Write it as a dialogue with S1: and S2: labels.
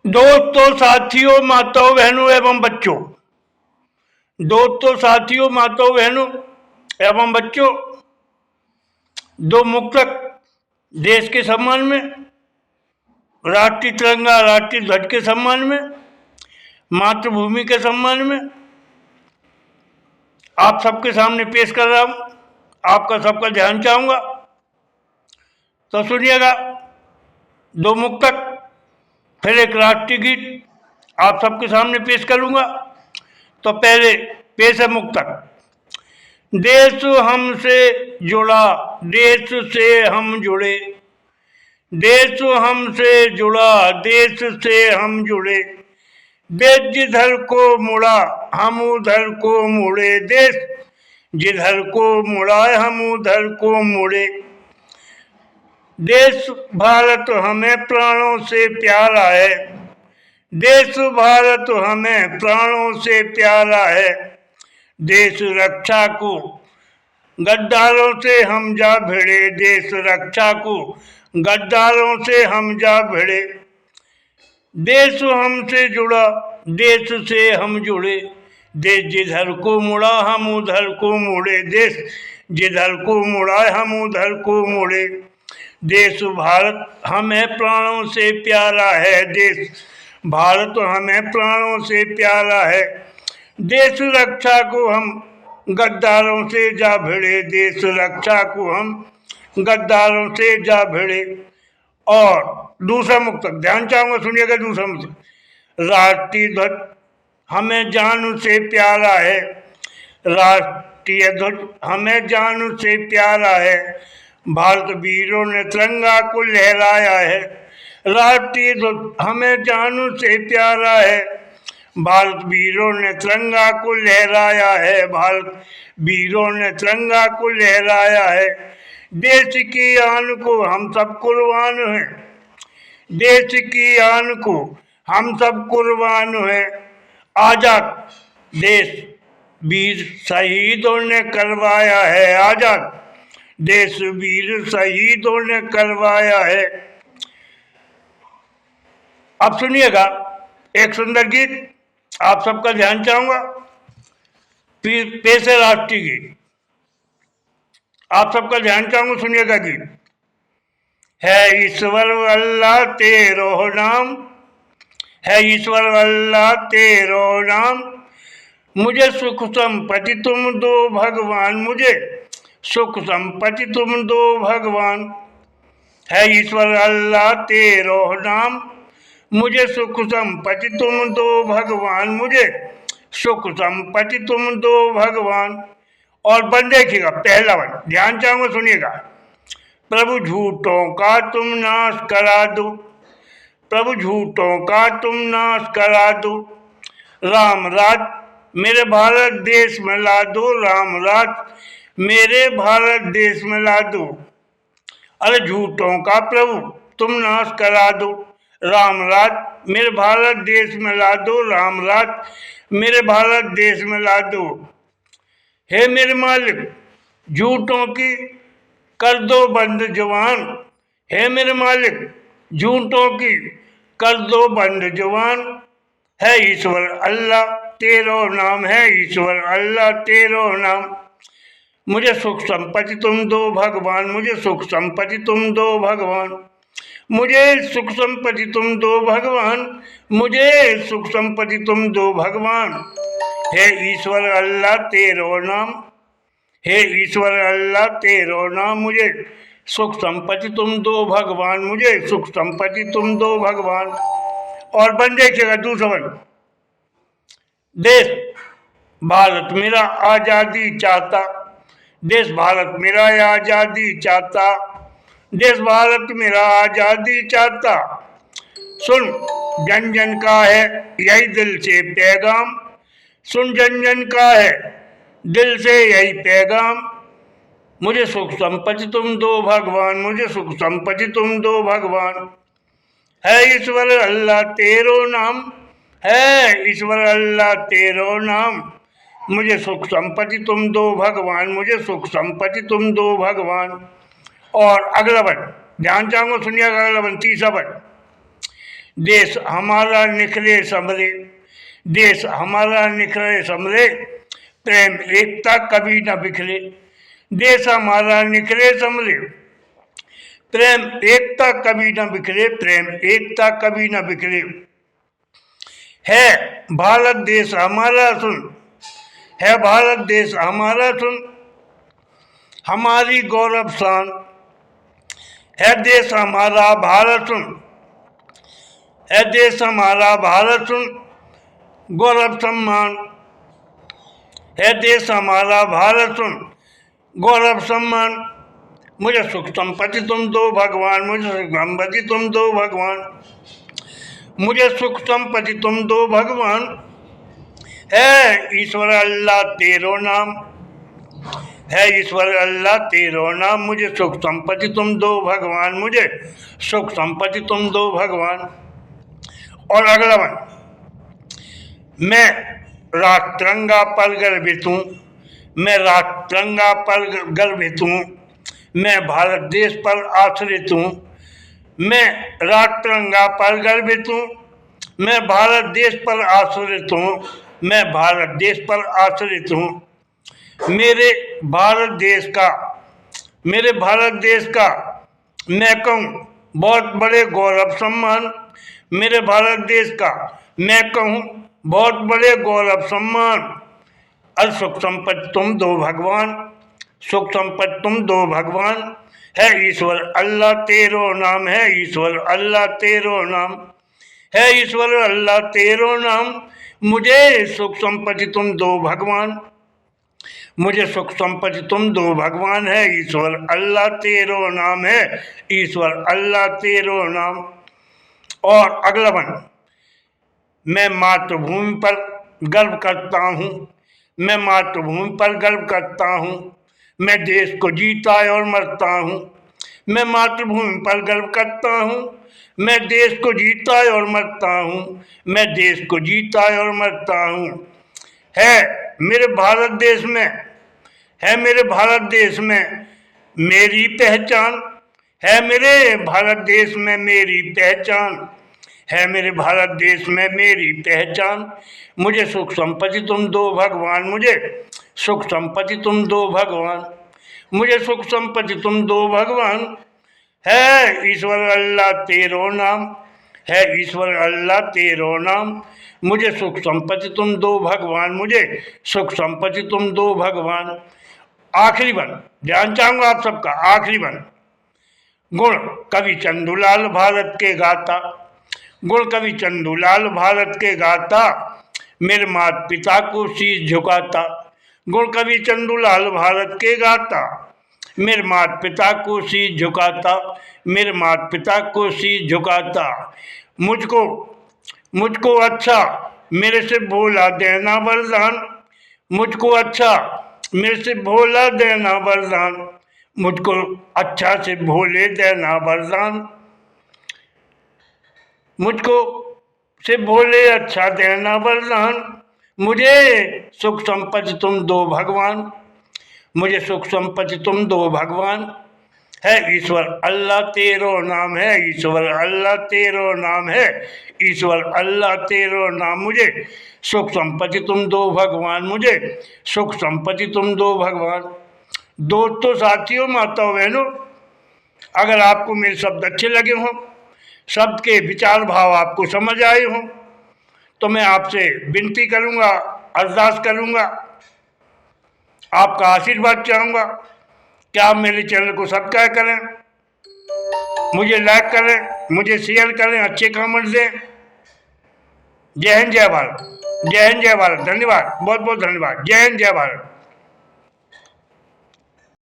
S1: दोस्तों, साथियों, माताओं, बहनों एवं बच्चों। दोस्तों, साथियों, माताओं, बहनों एवं बच्चों, दो मुक्तक देश के सम्मान में, राष्ट्रीय तिरंगा, राष्ट्रीय ध्वज के सम्मान में, मातृभूमि के सम्मान में आप सबके सामने पेश कर रहा हूं। आपका सबका ध्यान चाहूंगा, तो सुनिएगा। दो मुक्तक, फिर एक राष्ट्रीय गीत आप सबके सामने पेश करूंगा। तो पहले पेश है मुक्तक। देश हमसे जुड़ा, देश से हम जुड़े, देश हमसे जुड़ा, देश से हम जुड़े, देश जिधर को मुड़ा हम उधर को मुड़े, देश जिधर को मुड़ा हम उधर को मुड़े। देश भारत हमें प्राणों से प्यारा है, देश भारत हमें प्राणों से प्यारा है। देश रक्षा को गद्दारों से हम जा भिड़े, देश रक्षा को गद्दारों से हम जा भिड़े। देश हमसे जुड़ा, देश से हम जुड़े, देश जिधर को मुड़ा हम उधर को मुड़े, देश जिधर को मुड़ा हम उधर को मुड़े। देश भारत हमें प्राणों से प्यारा है, देश भारत हमें प्राणों से प्यारा है। देश रक्षा को हम गद्दारों से जा भिड़े, देश रक्षा को हम गद्दारों से जा भिड़े। और दूसरा मुक्तक ध्यान चाहूंगा, सुनिएगा। दूसरा मुक्तक। राष्ट्रीय ध्वज हमें जान से प्यारा है, राष्ट्रीय ध्वज हमें जान से प्यारा है। भारत वीरों ने तिरंगा को लहराया है, राष्ट्रीय ध्वज हमें जान से प्यारा है। भारत वीरों ने तिरंगा को लहराया है, भारत वीरों ने तिरंगा को लहराया है। देश की आन को हम सब कुर्बान हैं, देश की आन को हम सब कुर्बान हैं। आजाद देश वीर शहीदों ने करवाया है, आजाद देश वीर शहीदों ने करवाया है। अब सुनिएगा एक सुंदर गीत, आप सबका ध्यान चाहूंगा। पेश है राष्ट्रीय गीत, आप सबका ध्यान चाहूंगा, सुनिएगा गीत। है ईश्वर अल्लाह तेरो नाम, है ईश्वर अल्लाह तेरो नाम, मुझे सुख संपत्ति तुम दो भगवान, मुझे सुख संपत्ति तुम दो भगवान। है ईश्वर अल्लाह तेरो नाम, मुझे सुख संपत्ति तुम दो भगवान, मुझे सुख संपत्ति तुम दो भगवान। और बन देखिएगा पहला वन, ध्यान चाहूंगा, सुनिएगा। प्रभु झूठों का तुम नाश करा दो, प्रभु झूठों का तुम नाश करा दो। राम राज मेरे भारत देश में ला दो, राम राज मेरे भारत देश में ला दो। अरे झूठों का प्रभु तुम नाश करा दो, राम राज मेरे भारत देश में ला दो, राम राज मेरे भारत देश में ला दो। हे मेरे मालिक झूठों की कर दो बंद जुबान, हे मेरे मालिक झूठों की कर दो बंद जुबान। है ईश्वर अल्लाह तेरो नाम, है ईश्वर अल्लाह तेरो नाम, मुझे सुख संपत्ति तुम दो भगवान, मुझे सुख संपत्ति तुम दो भगवान, मुझे सुख संपत्ति तुम दो भगवान, मुझे सुख संपत्ति तुम दो भगवान। हे ईश्वर अल्लाह तेरो नाम, हे ईश्वर अल्लाह तेरो नाम, मुझे सुख संपत्ति तुम दो भगवान, मुझे सुख संपत्ति तुम दो भगवान। और बन देखिएगा दूसरा वन। देश भारत मेरा आज़ादी चाहता, देश भारत मेरा आज़ादी चाहता, देश भारत मेरा आज़ादी चाहता। सुन जन जन का है यही दिल से पैगाम, सुन जन जन का है दिल से यही पैगाम। मुझे सुख संपत्ति तुम दो भगवान, मुझे सुख संपत्ति तुम दो भगवान। है ईश्वर अल्लाह तेरो नाम, है ईश्वर अल्लाह तेरो नाम, मुझे सुख संपत्ति तुम दो भगवान, मुझे सुख संपत्ति तुम दो भगवान। और अगला वन ध्यान चाहूंगा, सुनिएगा अगला वन, तीसरा वन। देश हमारा निखरे समरे, देश हमारा निखरे समरे, प्रेम एकता कभी न बिखरे। देश हमारा निखरे समरे, प्रेम एकता कभी न बिखरे, प्रेम एकता कभी न बिखरे। है भारत देश हमारा सुन, है भारत देश हमारा सुन, हमारी गौरव शान। है देश हमारा भारत सुन, है देश हमारा भारत सुन, गौरव सम्मान। है देश हमारा भारत सुन, गौरव सम्मान। मुझे सुख संपत्ति तुम दो भगवान, मुझे सुख संपत्ति तुम दो भगवान, मुझे सुख संपत्ति तुम दो भगवान। है ईश्वर अल्लाह तेरो नाम, है ईश्वर अल्लाह तेरो नाम, मुझे सुख संपत्ति तुम दो भगवान, मुझे सुख संपत्ति तुम दो भगवान। और अगला वन, मैं राष्ट्रंगा पर गर्वित हूँ, मैं राष्ट्रंगा पर गर्वित हूँ, मैं भारत देश पर आश्रित हूँ, मैं राष्ट्रंगा पर गर्वित हूँ, मैं भारत देश पर आश्रित हूँ, मैं भारत देश पर आश्रित हूँ। मेरे भारत देश का, मेरे भारत देश का मैं कहूँ बहुत बड़े गौरव सम्मान, मेरे भारत देश का मैं कहूँ बहुत बड़े गौरव सम्मान। और सुख संपत्ति तुम दो भगवान, सुख संपत्ति तुम दो भगवान। है ईश्वर अल्लाह तेरो नाम, है ईश्वर अल्लाह तेरो नाम, है ईश्वर अल्लाह तेरो नाम, मुझे सुख संपत्ति तुम दो भगवान, मुझे सुख संपत्ति तुम दो भगवान। है ईश्वर अल्लाह तेरो नाम, है ईश्वर अल्लाह तेरो नाम। और अगला वन, मैं मातृभूमि पर गर्व करता हूँ, मैं मातृभूमि पर गर्व करता हूँ, मैं देश को जीता और मरता हूँ, मैं मातृभूमि पर गर्व करता हूँ, मैं देश को जीता और मरता हूँ, मैं देश को जीता और मरता हूँ। है मेरे भारत देश में, है मेरे भारत देश में मेरी पहचान, है मेरे भारत देश में मेरी पहचान, है मेरे भारत देश में मेरी पहचान। मुझे सुख संपत्ति तुम दो भगवान, मुझे सुख संपत्ति तुम दो भगवान, मुझे सुख संपत्ति तुम दो भगवान। है ईश्वर अल्लाह तेरो नाम, है ईश्वर अल्लाह तेरो नाम, मुझे सुख संपत्ति तुम दो भगवान, मुझे सुख संपत्ति तुम दो भगवान। आखिरी वन ध्यान चाहूँगा आप सबका, आखिरी वन, गुण कवि चंदूलाल भारत के गाता, गुण कवि चंदूलाल भारत के गाता, मेरे माता पिता को शीश झुकाता। गुण कवि चंदूलाल भारत के गाता, मेरे माता पिता को शीश झुकाता, मेरे माता पिता को शीश झुकाता। मुझको मुझको अच्छा मेरे से भोला देना वरदान, मुझको अच्छा मेरे से भोला देना वरदान, मुझको अच्छा से भोले देना वरदान, मुझको से भोले अच्छा देना वरदान। मुझे सुख संपत्ति तुम दो भगवान, मुझे सुख संपत्ति तुम दो भगवान। है ईश्वर अल्लाह तेरो नाम, है ईश्वर अल्लाह तेरो नाम, है ईश्वर अल्लाह तेरो नाम, मुझे सुख संपत्ति तुम दो भगवान, मुझे सुख संपत्ति तुम दो भगवान। दोस्तों, साथियों, माताओं, बहनों, अगर आपको मेरे शब्द अच्छे लगे हों, शब्द के विचार भाव आपको समझ आए हों, तो मैं आपसे विनती करूंगा, अरदास करूंगा, आपका आशीर्वाद चाहूँगा कि आप मेरे चैनल को सब्सक्राइब करें, मुझे लाइक करें, मुझे शेयर करें, अच्छे कमेंट दें। जय हिंद, जय भारत, जय हिंद, जय भारत। धन्यवाद, बहुत बहुत धन्यवाद। जय हिंद, जय भारत।